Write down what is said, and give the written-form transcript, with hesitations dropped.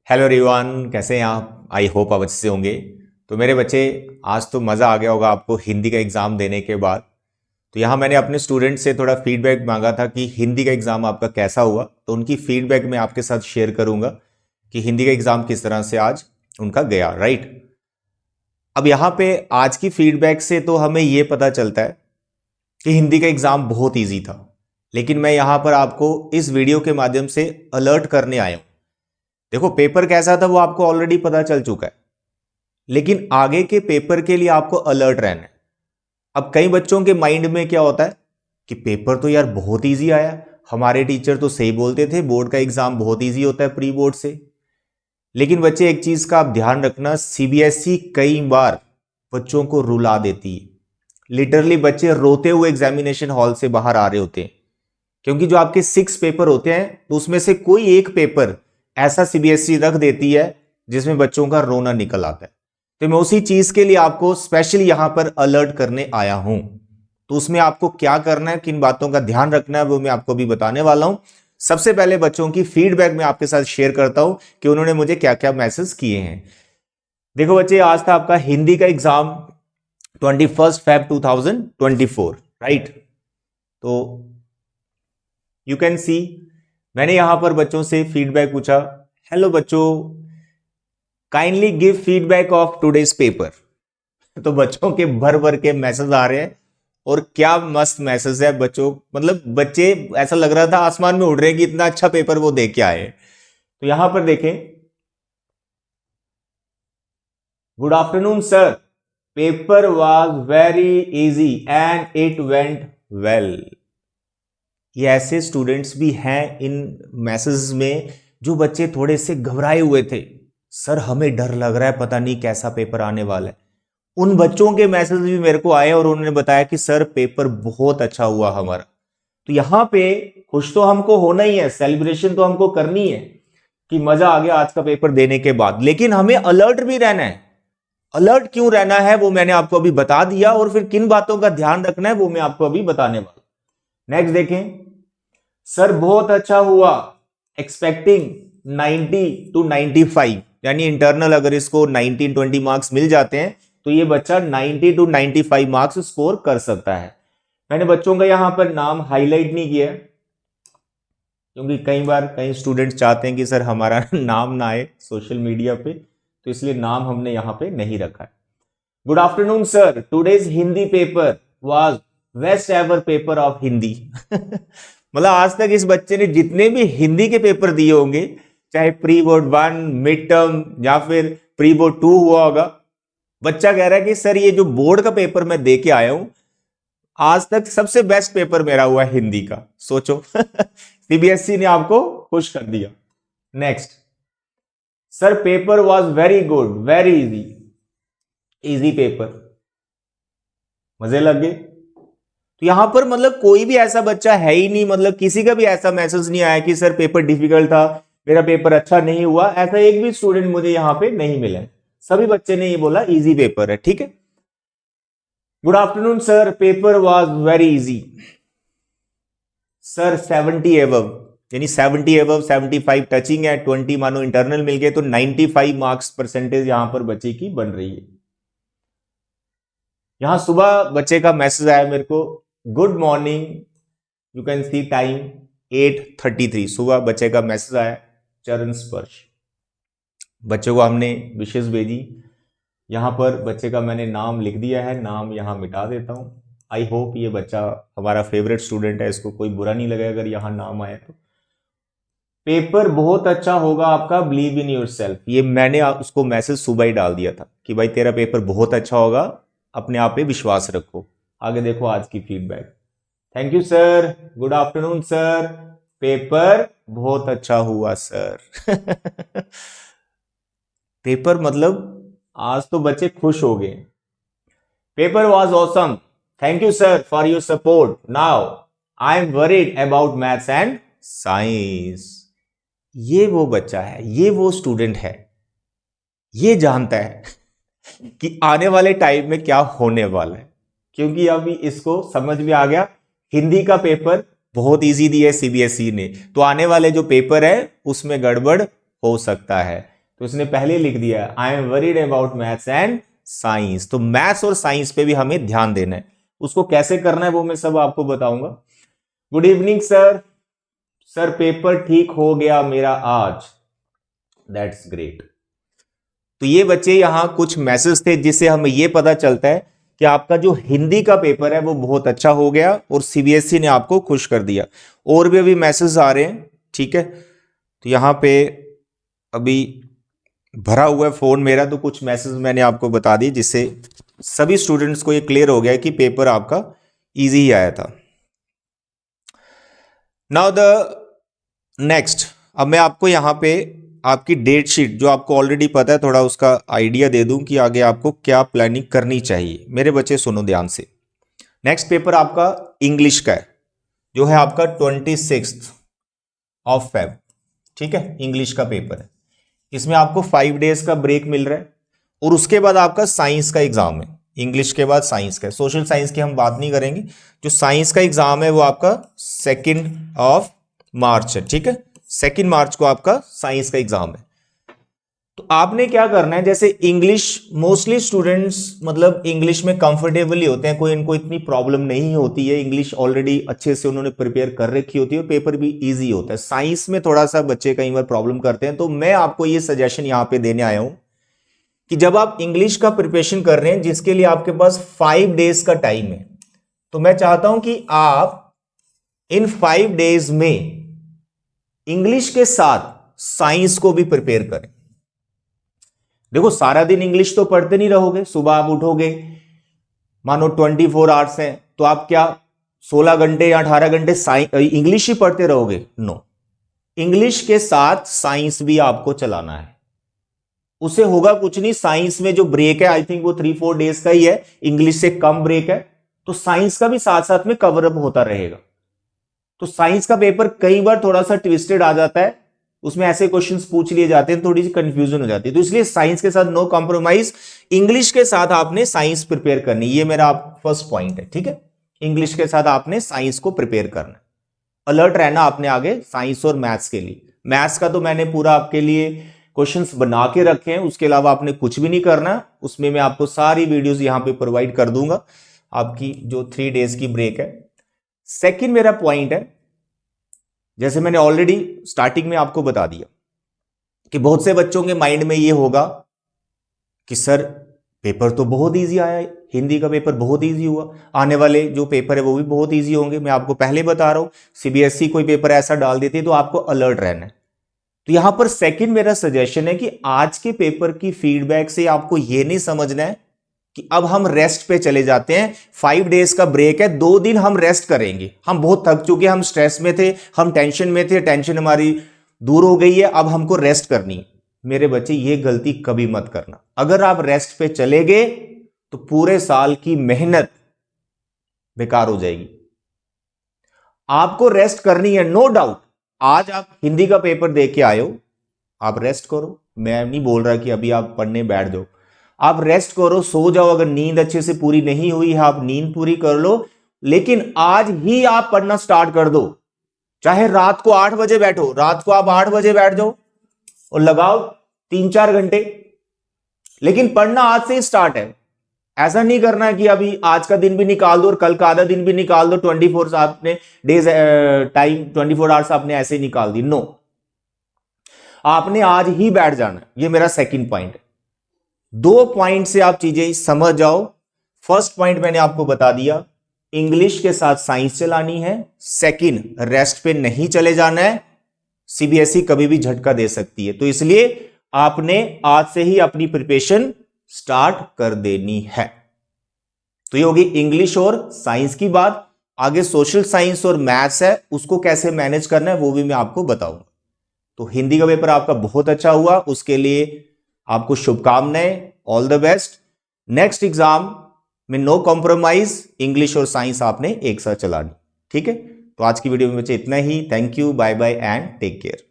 Hello everyone, कैसे हैं आप? आई होप आप अच्छे से होंगे। तो मेरे बच्चे, आज तो मज़ा आ गया होगा आपको हिंदी का एग्ज़ाम देने के बाद। तो यहाँ मैंने अपने स्टूडेंट से थोड़ा फीडबैक मांगा था कि हिंदी का एग्ज़ाम आपका कैसा हुआ। तो उनकी फीडबैक मैं आपके साथ शेयर करूँगा कि हिंदी का एग्ज़ाम किस तरह से आज उनका गया, राइट। अब यहाँ पे आज की फीडबैक से तो हमें ये पता चलता है कि हिंदी का एग्ज़ाम बहुत ईजी था। लेकिन मैं यहाँ पर आपको इस वीडियो के माध्यम से अलर्ट करने आया हूँ। देखो, पेपर कैसा था वो आपको ऑलरेडी पता चल चुका है, लेकिन आगे के पेपर के लिए आपको अलर्ट रहना है। अब कई बच्चों के माइंड में क्या होता है कि पेपर तो यार बहुत इजी आया, हमारे टीचर तो सही बोलते थे, बोर्ड का एग्जाम बहुत इजी होता है प्री बोर्ड से। लेकिन बच्चे, एक चीज का आप ध्यान रखना, सीबीएसई कई बार बच्चों को रुला देती है। लिटरली बच्चे रोते हुए एग्जामिनेशन हॉल से बाहर आ रहे होते हैं, क्योंकि जो आपके 6 पेपर होते हैं तो उसमें से कोई एक पेपर ऐसा सीबीएसई रख देती है जिसमें बच्चों का रोना निकल आता है। तो मैं उसी चीज के लिए आपको स्पेशली यहां पर अलर्ट करने आया हूं। तो उसमें आपको क्या करना है, किन बातों का ध्यान रखना है, वो मैं आपको भी बताने वाला हूं। सबसे पहले बच्चों की फीडबैक मैं आपके साथ शेयर करता हूं कि उन्होंने मुझे क्या क्या मैसेज किए हैं। देखो बच्चे, आज था आपका हिंदी का एग्जाम 21 Feb 2024, राइट। तो यू कैन सी, मैंने यहां पर बच्चों से फीडबैक पूछा। हेलो बच्चों, kindly give feedback of today's paper. तो बच्चों के भर भर के मैसेज आ रहे हैं, और क्या मस्त मैसेज है बच्चों। मतलब बच्चे, ऐसा लग रहा था आसमान में उड़ रहे हैं कि इतना अच्छा पेपर वो दे के आए। तो यहां पर देखें, good afternoon sir, paper was very easy and it went well. ये ऐसे स्टूडेंट्स भी हैं इन मैसेज में जो बच्चे थोड़े से घबराए हुए थे, सर हमें डर लग रहा है, पता नहीं कैसा पेपर आने वाला है। उन बच्चों के मैसेज भी मेरे को आए और उन्होंने बताया कि सर पेपर बहुत अच्छा हुआ हमारा। तो यहां पे खुश तो हमको होना ही है, सेलिब्रेशन तो हमको करनी है कि मजा आ गया आज का पेपर देने के बाद। लेकिन हमें अलर्ट भी रहना है। अलर्ट क्यों रहना है वो मैंने आपको अभी बता दिया, और फिर किन बातों का ध्यान रखना है वो मैं आपको अभी बताने वाला। नेक्स्ट देखें, सर बहुत अच्छा हुआ, एक्सपेक्टिंग 90 to 95, यानी इंटरनल अगर इसको 19-20 मार्क्स मिल जाते हैं तो ये बच्चा 90 to 95 मार्क्स स्कोर कर सकता है। मैंने बच्चों का यहां पर नाम हाईलाइट नहीं किया, क्योंकि कई बार कई स्टूडेंट्स चाहते हैं कि सर हमारा नाम ना आए सोशल मीडिया पे, तो इसलिए नाम हमने यहां पे नहीं रखा है। Good afternoon sir, today's Hindi paper was best ever paper of Hindi. मतलब आज तक इस बच्चे ने जितने भी हिंदी के पेपर दिए होंगे, चाहे प्री बोर्ड 1, मिड टर्म या फिर प्री बोर्ड 2 हुआ होगा, बच्चा कह रहा है कि सर ये जो बोर्ड का पेपर मैं दे के आया हूं, आज तक सबसे बेस्ट पेपर मेरा हुआ हिंदी का। सोचो, सीबीएसई ने आपको खुश कर दिया। Next, sir paper was very good, very easy. Easy paper, मजे लग गए। तो यहां पर मतलब कोई भी ऐसा बच्चा है ही नहीं, मतलब किसी का भी ऐसा मैसेज नहीं आया कि सर पेपर डिफिकल्ट था, मेरा पेपर अच्छा नहीं हुआ। ऐसा एक भी स्टूडेंट मुझे यहां पे नहीं मिला। सभी बच्चे ने ये बोला इजी पेपर है, ठीक है। Good afternoon sir, paper was very easy. Sir 70 above, यानी 70 एबव, 75 टचिंग है, 20 मानो इंटरनल मिल गए, तो 95 मार्क्स परसेंटेज यहां पर बच्चे की बन रही है। यहां सुबह बच्चे का मैसेज आया मेरे को, good morning, you can see time 8:33, सुबह बच्चे का मैसेज आया, चरण स्पर्श। बच्चे को हमने विशेष भेजी। यहां पर बच्चे का मैंने नाम लिख दिया है, नाम यहां मिटा देता हूं। आई होप ये बच्चा हमारा फेवरेट स्टूडेंट है, इसको कोई बुरा नहीं लगेगा अगर यहां नाम आया तो। पेपर बहुत अच्छा होगा आपका, बिलीव इन योर सेल्फ, ये मैंने उसको मैसेज सुबह ही डाल दिया था कि भाई तेरा पेपर बहुत अच्छा होगा, अपने आप पे विश्वास रखो। आगे देखो आज की feedback. Thank you sir, good afternoon sir, paper बहुत अच्छा हुआ सर। पेपर मतलब आज तो बच्चे खुश हो गए। Paper was awesome, thank you sir for your support, now I am worried about maths and science. ये वो बच्चा है, ये वो स्टूडेंट है, ये जानता है कि आने वाले टाइम में क्या होने वाला है, क्योंकि अभी इसको समझ में आ गया हिंदी का पेपर बहुत इजी दिया है सीबीएसई ने, तो आने वाले जो पेपर है उसमें गड़बड़ हो सकता है। तो इसने पहले लिख दिया I am worried about maths and science. तो मैथ्स और साइंस पे भी हमें ध्यान देना है, उसको कैसे करना है वो मैं सब आपको बताऊंगा। Good evening sir, sir paper ठीक हो गया मेरा आज, दैट्स ग्रेट। तो ये बच्चे यहां कुछ मैसेज थे जिससे हमें ये पता चलता है कि आपका जो हिंदी का पेपर है वो बहुत अच्छा हो गया और सीबीएसई ने आपको खुश कर दिया। और भी अभी मैसेज आ रहे हैं, ठीक है। तो यहां पे अभी भरा हुआ है फोन मेरा, तो कुछ मैसेज मैंने आपको बता दिए जिससे सभी स्टूडेंट्स को ये क्लियर हो गया कि पेपर आपका इजी ही आया था। नाउ द नेक्स्ट, अब मैं आपको यहां पे आपकी डेट शीट जो आपको ऑलरेडी पता है थोड़ा उसका आइडिया दे दूं कि आगे आपको क्या प्लानिंग करनी चाहिए। मेरे बच्चे सुनो ध्यान से। नेक्स्ट पेपर आपका इंग्लिश का है जो है आपका 26 ऑफ फेब, ठीक है, इंग्लिश का पेपर है। इसमें आपको 5 डेज का ब्रेक मिल रहा है और उसके बाद आपका साइंस का एग्जाम है। इंग्लिश के बाद साइंस का, सोशल साइंस की हम बात नहीं करेंगे। जो साइंस का एग्जाम है वो आपका 2 ऑफ मार्च है, ठीक है। 2 मार्च को आपका साइंस का एग्जाम है। तो आपने क्या करना है, जैसे इंग्लिश मोस्टली स्टूडेंट्स मतलब इंग्लिश में कंफर्टेबल ही होते हैं, कोई इनको इतनी प्रॉब्लम नहीं होती है, इंग्लिश ऑलरेडी अच्छे से उन्होंने प्रिपेयर कर रखी होती है और पेपर भी इजी होता है। साइंस में थोड़ा सा बच्चे कई बार प्रॉब्लम करते हैं। तो मैं आपको ये सजेशन यहां पे देने आया हूं कि जब आप इंग्लिश का प्रिपरेशन कर रहे हैं जिसके लिए आपके पास 5 डेज का टाइम है, तो मैं चाहता हूं कि आप इन 5 डेज में इंग्लिश के साथ साइंस को भी प्रिपेयर करें। देखो सारा दिन इंग्लिश तो पढ़ते नहीं रहोगे, सुबह आप उठोगे, मानो 24 आवर्स हैं, तो आप क्या 16 घंटे या 18 घंटे इंग्लिश ही पढ़ते रहोगे? नो, इंग्लिश के साथ साइंस भी आपको चलाना है। उससे होगा कुछ नहीं, साइंस में जो ब्रेक है आई थिंक वो 3-4 डेज का ही है, इंग्लिश से कम ब्रेक है, तो साइंस का भी साथ साथ में कवर अप होता रहेगा। तो साइंस का पेपर कई बार थोड़ा सा ट्विस्टेड आ जाता है, उसमें ऐसे क्वेश्चंस पूछ लिए जाते हैं, थोड़ी सी कंफ्यूजन हो जाती है। तो इसलिए साइंस के साथ नो कॉम्प्रोमाइज, इंग्लिश के साथ आपने साइंस प्रिपेयर करनी, ये मेरा फर्स्ट पॉइंट है, ठीक है। इंग्लिश के साथ आपने साइंस को प्रिपेयर करना, अलर्ट रहना आपने आगे साइंस और मैथ्स के लिए। मैथ्स का तो मैंने पूरा आपके लिए क्वेश्चंस बना के रखे हैं, उसके अलावा आपने कुछ भी नहीं करना, उसमें मैं आपको सारी वीडियोस यहां पे प्रोवाइड कर दूंगा, आपकी जो 3 डेज की ब्रेक है। सेकंड मेरा पॉइंट है, जैसे मैंने ऑलरेडी स्टार्टिंग में आपको बता दिया कि बहुत से बच्चों के माइंड में ये होगा कि सर पेपर तो बहुत इजी आया है, हिंदी का पेपर बहुत इजी हुआ, आने वाले जो पेपर है वो भी बहुत इजी होंगे। मैं आपको पहले बता रहा हूं, सीबीएसई कोई पेपर ऐसा डाल देती है तो आपको अलर्ट रहना है। तो यहां पर सेकंड मेरा सजेशन है कि आज के पेपर की फीडबैक से आपको यह नहीं समझना है कि अब हम रेस्ट पे चले जाते हैं, 5 डेज का ब्रेक है, 2 दिन हम रेस्ट करेंगे, हम बहुत थक चुके, हम स्ट्रेस में थे, हम टेंशन में थे, टेंशन हमारी दूर हो गई है, अब हमको रेस्ट करनी है। मेरे बच्चे ये गलती कभी मत करना। अगर आप रेस्ट पे चले गए तो पूरे साल की मेहनत बेकार हो जाएगी। आपको रेस्ट करनी है, नो डाउट। आज आप हिंदी का पेपर दे के आए हो, आप रेस्ट करो, मैं नहीं बोल रहा कि अभी आप पढ़ने बैठ जाओ, आप रेस्ट करो, सो जाओ। अगर नींद अच्छे से पूरी नहीं हुई है आप नींद पूरी कर लो, लेकिन आज ही आप पढ़ना स्टार्ट कर दो। चाहे रात को 8 बजे बैठो, रात को आप 8 बजे बैठ जाओ और लगाओ 3-4 घंटे, लेकिन पढ़ना आज से ही स्टार्ट है। ऐसा नहीं करना है कि अभी आज का दिन भी निकाल दो और कल का आधा दिन भी निकाल दो, 24 आपने डेज टाइम 24 आवर्स आपने ऐसे ही निकाल दी। नो, आपने आज ही बैठ जाना। ये मेरा सेकंड पॉइंट है। 2 पॉइंट से आप चीजें समझ जाओ। फर्स्ट पॉइंट मैंने आपको बता दिया, इंग्लिश के साथ साइंस चलानी है। सेकंड, रेस्ट पे नहीं चले जाना है, सीबीएसई कभी भी झटका दे सकती है, तो इसलिए आपने आज से ही अपनी प्रिपरेशन स्टार्ट कर देनी है। तो ये होगी इंग्लिश और साइंस की बात। आगे सोशल साइंस और मैथ्स है, उसको कैसे मैनेज करना है वो भी मैं आपको बताऊंगा। तो हिंदी का पेपर आपका बहुत अच्छा हुआ, उसके लिए आपको शुभकामनाएं, all the best. Next exam में नो कॉम्प्रोमाइज, इंग्लिश और साइंस आपने एक साथ चलानी, ठीक है। तो आज की वीडियो में बच्चे इतना ही। Thank you, bye bye and take care.